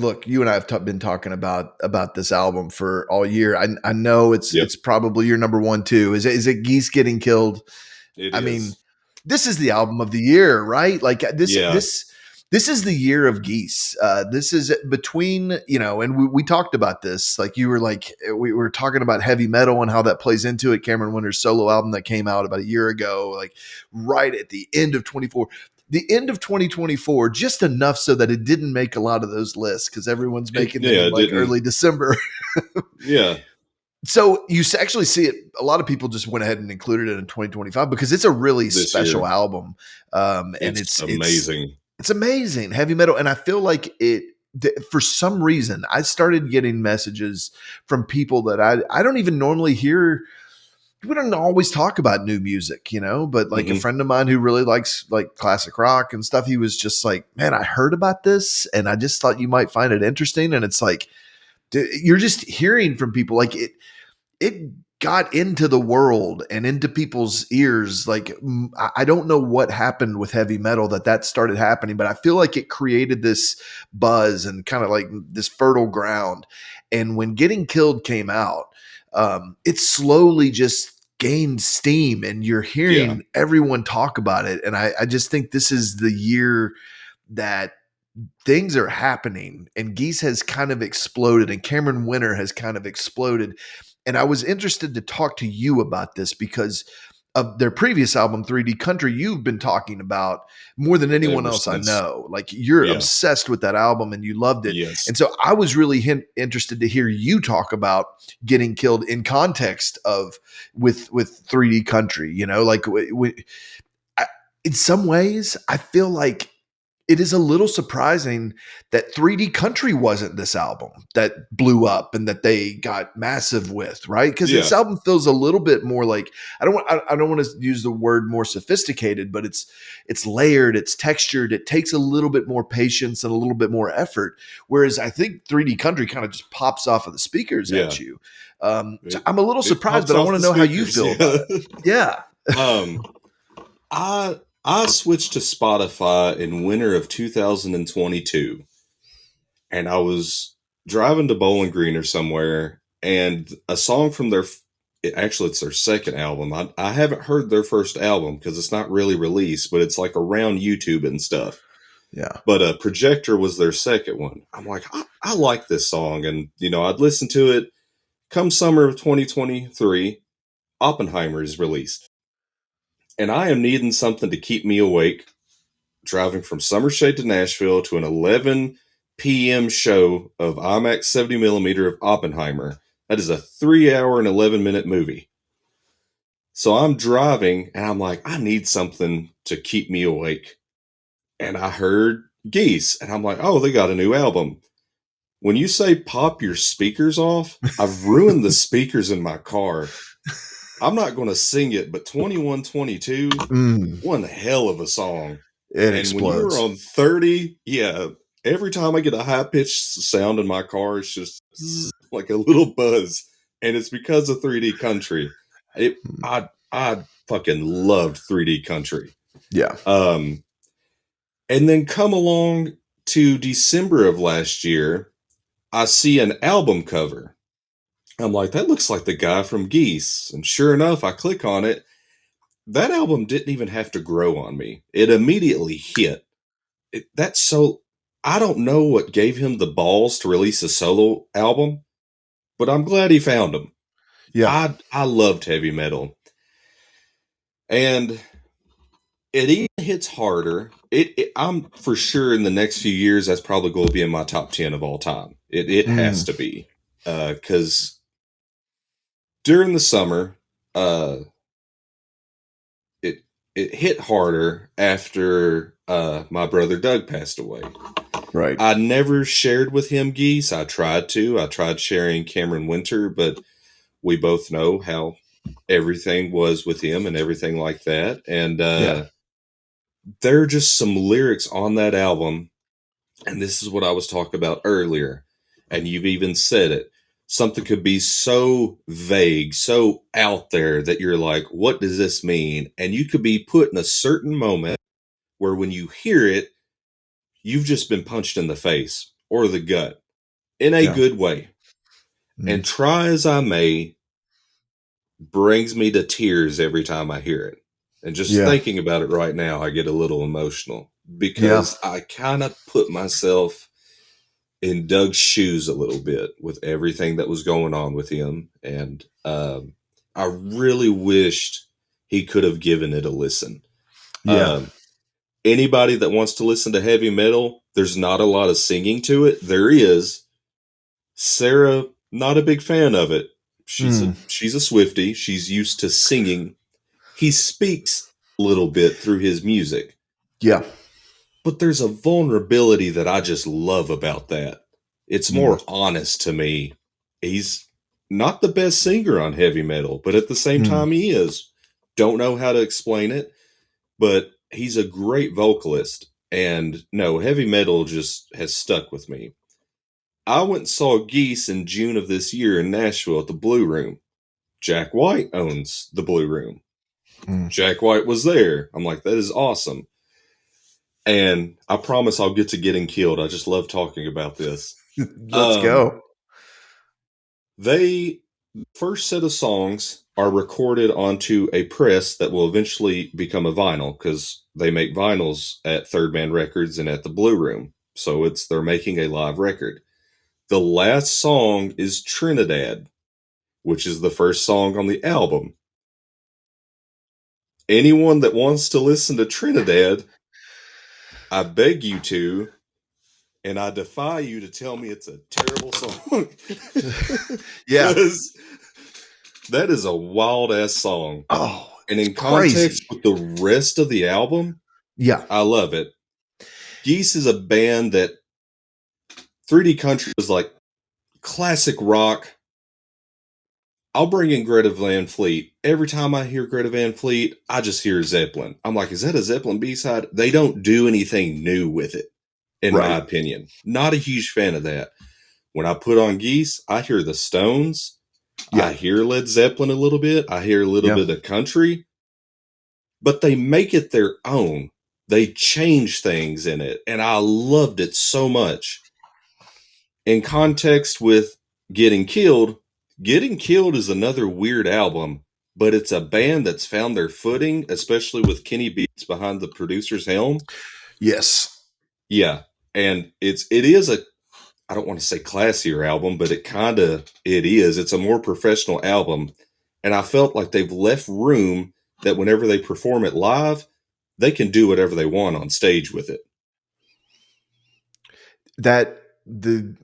look, you and I have been talking about this album for all year. I know Yep, it's probably your number one too. Is it Geese Getting Killed? it I mean, is. this is the album of the year, right? Like Yeah, this is the year of Geese. This is between, and we talked about this. Like you were like, we were talking about heavy metal and how that plays into it. Cameron Winter's solo album that came out about a year ago, like right at the end of 24. The end of 2024, just enough so that it didn't make a lot of those lists because everyone's making them in it like didn't. early December. Yeah, So you actually see it. A lot of people just went ahead and included it in 2025 because it's a really this special year album, and it's it's amazing. it's amazing heavy metal. And I feel like for some reason I started getting messages from people that I don't even normally hear. We don't always talk about new music, but like a Hmm. friend of mine who really likes like classic rock and stuff, he was just like, man, I heard about this and I just thought you might find it interesting. And it's like, you're just hearing from people like it got into the world and into people's ears. Like, I don't know what happened with heavy metal that started happening, but I feel like it created this buzz and kind of like this fertile ground. And when Getting Killed came out, it slowly just gained steam and you're Yeah, hearing everyone talk about it. And I just think this is the year that things are happening and Geese has kind of exploded and Cameron Winter has kind of exploded. And I was interested to talk to you about this because of their previous album, 3D Country, you've been talking about more than anyone ever else I since. know. Like you're Yeah, obsessed with that album and you loved it. yes. And so I was really interested to hear you talk about Getting Killed in context of with 3D Country. Like I, in some ways, I feel like it is a little surprising that 3D Country wasn't this album that blew up and that they got massive with, right? Because this Yeah, album feels a little bit more like I don't want to use the word more sophisticated, but it's layered, it's textured, it takes a little bit more patience and a little bit more effort. Whereas I think 3D Country kind of just pops off of the speakers yeah. at you. So It I'm a little it surprised, pops but I off want to the know how you speakers. feel Yeah. about it. Yeah. um, I switched to Spotify in winter of 2022, and I was driving to Bowling Green or somewhere, and a song from actually it's their second album. I haven't heard their first album because it's not really released, but it's like around YouTube and stuff. Yeah. But Projector was their second one. I'm like, I like this song, and I'd listen to it. Come summer of 2023, Oppenheimer is released, and I am needing something to keep me awake. Driving from Summer Shade to Nashville to an 11 p.m. show of IMAX 70 millimeter of Oppenheimer. That is a 3 hour and 11 minute movie. So I'm driving and I'm like, I need something to keep me awake. And I heard Geese and I'm like, oh, they got a new album. When you say pop your speakers off, I've ruined the speakers in my car. I'm not going to sing it, but 2122, one hell of a song. It And when you're explodes. on 30, yeah, every time I get a high pitched sound in my car, it's just like a little buzz. And it's because of 3D Country. I fucking loved 3D Country. Yeah. Um, and then come along to December of last year, I see an album cover. I'm like, that looks like the guy from Geese. And sure enough, I click on it. That album didn't even have to grow on me. It immediately hit. That's so. I don't know what gave him the balls to release a solo album, but I'm glad he found them. Yeah. I loved heavy metal, and it even hits harder. I'm for sure in the next few years that's probably going to be in my top 10 of all time. It has to be because during the summer, uh, it it hit harder after my brother Doug passed away. Right. I never shared with him Geese. I tried to. I tried sharing Cameron Winter, but we both know how everything was with him and everything like that. And Yeah. there are just some lyrics on that album. And this is what I was talking about earlier. And you've even said it. Something could be so vague, so out there that you're like, what does this mean? And you could be put in a certain moment where when you hear it, you've just been punched in the face. or the gut in a Yeah. good way. And Mm. Try As I May brings me to tears every time I hear it. And just Yeah. thinking about it right now, I get a little emotional Yeah. because I kind of put myself in Doug's shoes a little bit with everything that was going on with him. And I really wished he could have given it a listen. Yeah. Um, Anybody that wants to listen to heavy metal, there's not a lot of singing to it. There is. Sarah, not a big fan of it. Mm. She's a Swiftie. She's used to singing. He speaks a little bit through his music, Yeah. but there's a vulnerability that I just love about that. It's Mm. more honest to me. He's not the best singer on heavy metal, but at the same Mm. time, he is. Don't know how to explain it, but he's a great vocalist. And no, heavy metal just has stuck with me. I went and saw Geese in June of this year in Nashville at the Blue Room. Jack White owns the Blue Room. Mm. Jack White was there. I'm like, that is awesome. And I promise I'll get to getting killed. I just love talking about this. Let's Um, go. they first set of songs are recorded onto a press that will eventually become a vinyl because they make vinyls at Third Man Records and at the Blue Room. So they're making a live record. The last song is Trinidad, which is the first song on the album. Anyone that wants to listen to Trinidad, I beg you to, and I defy you to tell me it's a terrible song. Yeah. Because that is a wild ass song. Oh, And it's in context crazy. with the rest of the album, Yeah. I love it. Geese is a band that 3D Country was like classic rock. I'll bring in Greta Van Fleet. Every time I hear Greta Van Fleet, I just hear Zeppelin. I'm like, is that a Zeppelin B-side? They don't do anything new with it, in my Right. opinion. Not a huge fan of that. When I put on Geese, I hear the Stones. I Yeah. hear Led Zeppelin a little bit. I hear a little Yeah. bit of country, but they make it their own. They change things in it, and I loved it so much. In context with Getting Killed is another weird album, but it's a band that's found their footing, especially with Kenny Beats behind the producer's helm. Yes. Yeah, and it is a, I don't want to say classier album, but it is. It's a more professional album, and I felt like they've left room that whenever they perform it live, they can do whatever they want on stage with it. That the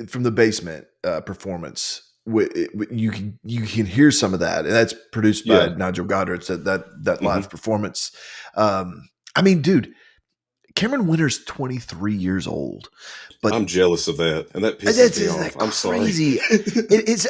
from the basement performance, you can hear some of that, and that's produced by Yeah. Nigel Godrich. That live Hmm. performance. I mean, dude, Cameron Winter's 23 years old, but I'm jealous of that, and that pisses that's me isn't that off. I'm sorry. crazy.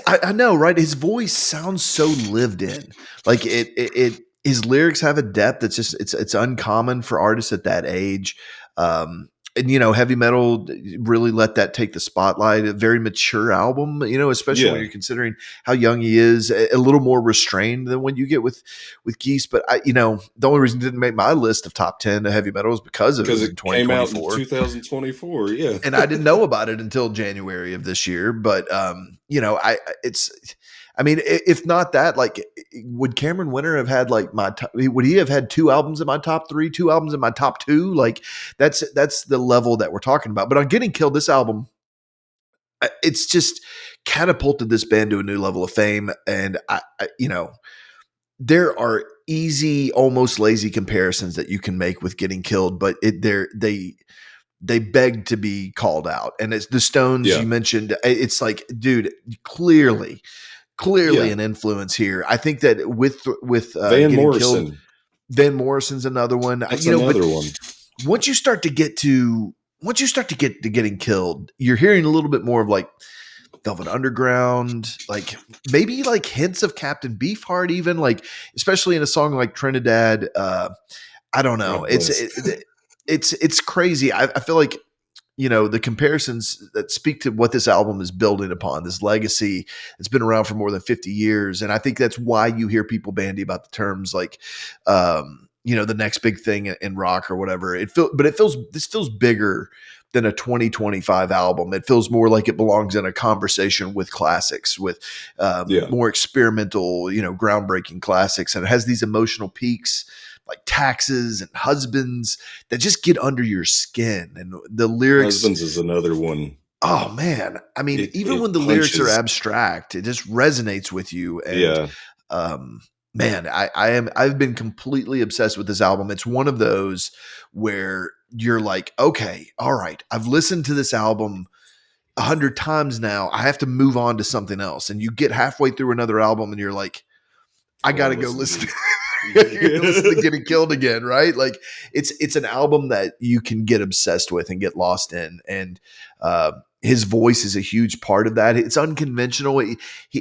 I know, right? His voice sounds so lived in. Like his lyrics have a depth that's just it's uncommon for artists at that age. And heavy metal really let that take the spotlight. A very mature album, especially when Yeah, you're considering how young he is, a little more restrained than when you get with Geese. But the only reason it didn't make my list of top 10 of heavy metal is because it because was in it came out in 2024 2024. Yeah. and I didn't know about it until January of this year. But I mean, if not that, like, would Cameron Winter have had like would he have had two albums in my top three, two albums in my top two? Like, that's the level that we're talking about. But on Getting Killed, this album, it's just catapulted this band to a new level of fame, and there are easy, almost lazy comparisons that you can make with Getting Killed, but they beg to be called out. And it's the Stones Yeah. you mentioned. It's like, dude, clearly Yeah. an influence here. I think that with Van Getting Killed, Morrison. Van Morrison's another one. That's But another one. once you start to get to Getting Killed, you're hearing a little bit more of like Velvet Underground, like maybe like hints of Captain Beefheart, even like especially in a song like Trinidad. I don't know. God bless. It's crazy. I feel like the comparisons that speak to what this album is building upon, this legacy that's been around for more than 50 years, and I think that's why you hear people bandy about the terms like, the next big thing in rock or whatever. This feels bigger than a 2025 album. It feels more like it belongs in a conversation with classics, with Yeah. more experimental, groundbreaking classics. And it has these emotional peaks like Taxes and Husbands that just get under your skin. And the lyrics, Husbands is another one. oh man, I mean, even when It the lyrics are punches. abstract, it just resonates with you. And Yeah. um, man, I've been completely obsessed with this album. It's one of those where you're like, okay, all right, I've listened to this album 100 times now. I have to move on to something else. And you get halfway through another album and you're like, I I want gotta to go listen to listen. these. You're gonna listen to Yeah. Getting Killed Again, right? Like it's an album that you can get obsessed with and get lost in. And his voice is a huge part of that. It's unconventional.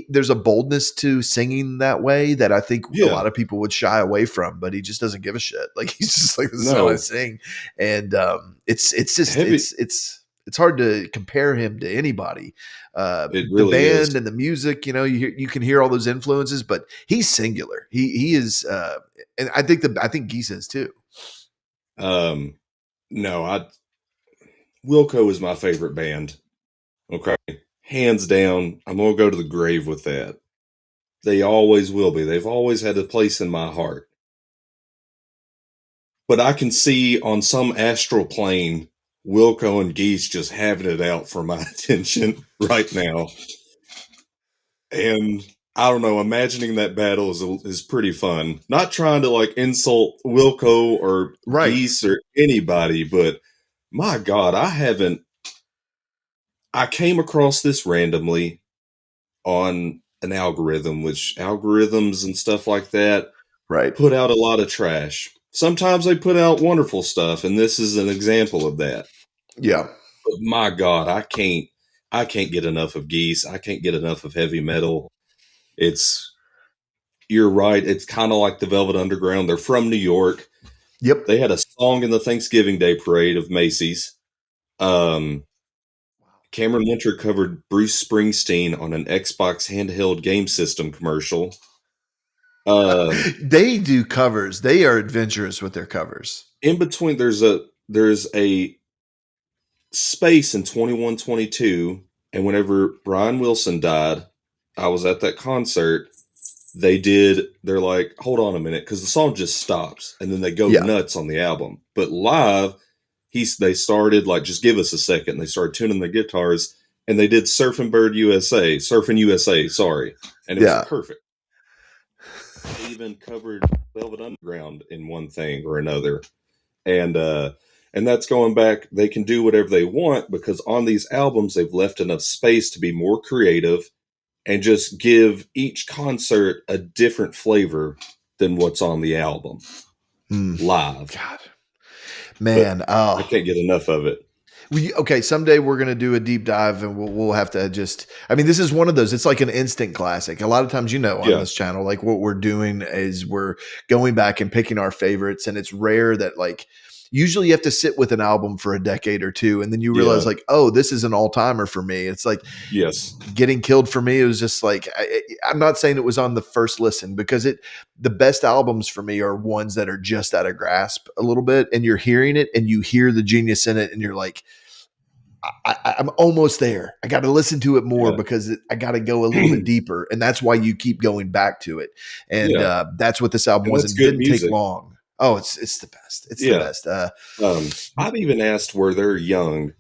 There's a boldness to singing that way that I think a Yeah. lot of people would shy away from, but he just doesn't give a shit. Like he's just like, this is how I No. sing. And it's just Heavy. it's hard to compare him to anybody. It The really is. band and the music, you can hear all those influences, but he's singular. He is, and I think Geese is too. Um, no, Wilco is my favorite band. Okay. Hands down, I'm gonna go to the grave with that. They always will be. They've always had a place in my heart. But I can see on some astral plane Wilco and Geese just having it out for my attention right now. And I don't know, imagining that battle is pretty fun. Not trying to like insult Wilco or Right, Geese or anybody, but my God, I came across this randomly on an algorithm, which algorithms and stuff like that right, put out a lot of trash. Sometimes they put out wonderful stuff, and this is an example of that. yeah, But my God, I can't get enough of Geese. I can't get enough of heavy metal. It's You're right. It's kind of like the Velvet Underground. They're from New York. yep. They had a song in the Thanksgiving Day parade of Macy's. Um, Cameron Winter covered Bruce Springsteen on an Xbox handheld game system commercial. Um, They do covers. They are adventurous with their covers. in between, there's a space in 2122, and whenever Brian Wilson died, I was at that concert. They're like, hold on a minute, because the song just stops, and then they go Yeah, nuts on the album. But live, they started like, just give us a second. They started tuning their guitars, and they did Surfing USA, sorry, and it was yeah, perfect. They even covered Velvet Underground in one thing or another, and that's going back. They can do whatever they want because on these albums they've left enough space to be more creative and just give each concert a different flavor than what's on the album mm, live. God, But man. I Oh, can't get enough of it. okay. Someday we're gonna do a deep dive, and we'll have to just. I mean, this is one of those. It's like an instant classic. A lot of times, on Yeah, this channel, like what we're doing is we're going back and picking our favorites, and it's rare that like. Usually, you have to sit with an album for a decade or two, and then you realize, yeah, like, oh, this is an all timer for me. It's like yes, Getting Killed for me. It was just like I'm not saying it was on the first listen because the best albums for me are ones that are just out of grasp a little bit, and you're hearing it, and you hear the genius in it, and you're like, I'm almost there. I got to listen to it more yeah, because I got to go a little bit deeper, and that's why you keep going back to it. And yeah, that's what this album and was, that's and it good didn't take music. long. Oh, it's the best. It's the Yeah, best. I've even asked where they're young.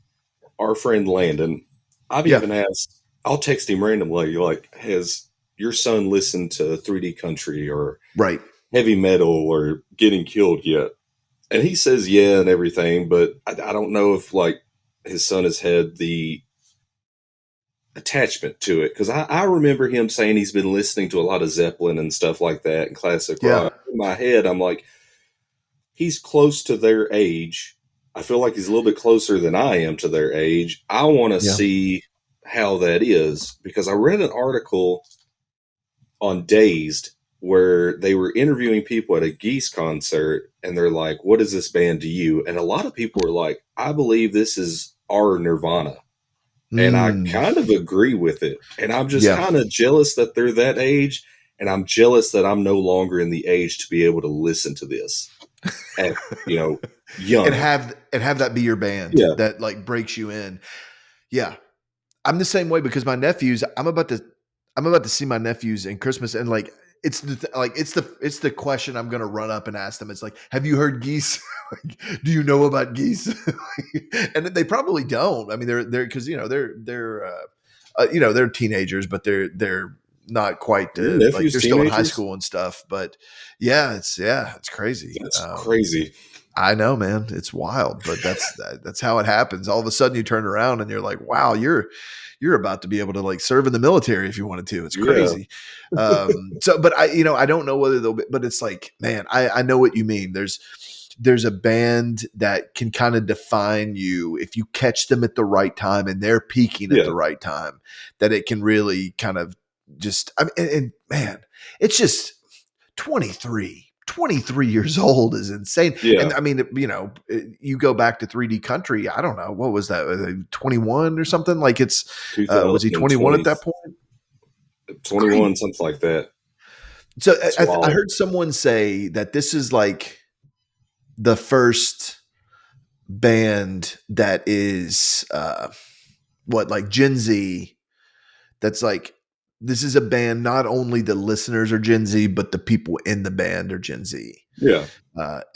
Our friend Landon, I've Yeah, even asked. I'll text him randomly, like, has your son listened to 3D Country or right. heavy metal or Getting Killed yet? And he says yeah and everything, but I don't know if like his son has had the attachment to it because I remember him saying he's been listening to a lot of Zeppelin and stuff like that and classic Yeah, rock. In my head, I'm like, he's close to their age. I feel like he's a little bit closer than I am to their age. I want to yeah, see how that is because I read an article on Dazed where they were interviewing people at a Geese concert and they're like, what is this band to you? And a lot of people were like, I believe this is our Nirvana. And I mm, kind of agree with it. And I'm just yeah. kind of jealous that they're that age. And I'm jealous that I'm no longer in the age to be able to listen to this at, young. and have that be your band Yeah, that like breaks you in. Yeah, I'm the same way because my nephews, I'm about to see my nephews in Christmas, and like it's the question I'm gonna run up and ask them. It's like, have you heard Geese? Like, do you know about Geese? And they probably don't. I mean, they're because they're teenagers, but they're not quite your like nephew's they're still in high teenagers. school and stuff. But yeah, it's crazy. That's crazy. I know, man. It's wild, but that's how it happens. All of a sudden, you turn around and you're like, "Wow, you're about to be able to like serve in the military if you wanted to." It's Yeah, crazy. But I don't know whether they'll be, but it's like, man, I know what you mean. There's a band that can kind of define you if you catch them at the right time and they're peaking at yeah, the right time. That it can really kind of just, I mean, and man, it's just 23 years old is insane. yeah. And I mean, you go back to 3D Country. I don't know. What was that? 21 or something? Like was he 21 at 2020, that point? Crazy. 21, something like that. So It's I wild. heard someone say that this is like the first band that is, like Gen Z. That's like, this is a band, not only the listeners are Gen Z, but the people in the band are Gen Z. Yeah,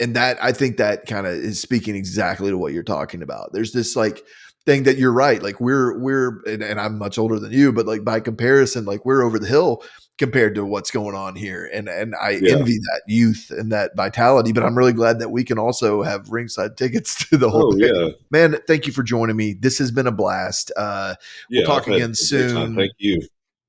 And that, I think that kind of is speaking exactly to what you're talking about. There's this like thing that you're right. Like and I'm much older than you, but like by comparison, like we're over the hill compared to what's going on here. And I yeah. envy that youth and that vitality, but I'm really glad that we can also have ringside tickets to the whole Oh thing. yeah, Man, thank you for joining me. This has been a blast. We'll yeah. I've talk had again a great time. soon. Thank you.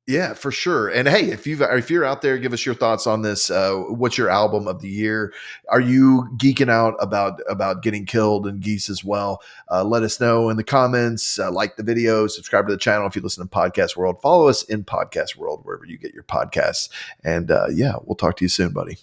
Yeah, for sure. And hey, if you're out there, give us your thoughts on this. What's your album of the year? Are you geeking out about getting killed and Geese as well? Let us know in the comments. Like the video, subscribe to the channel if you listen to Podcast World. Follow us in Podcast World wherever you get your podcasts. And yeah, we'll talk to you soon, buddy.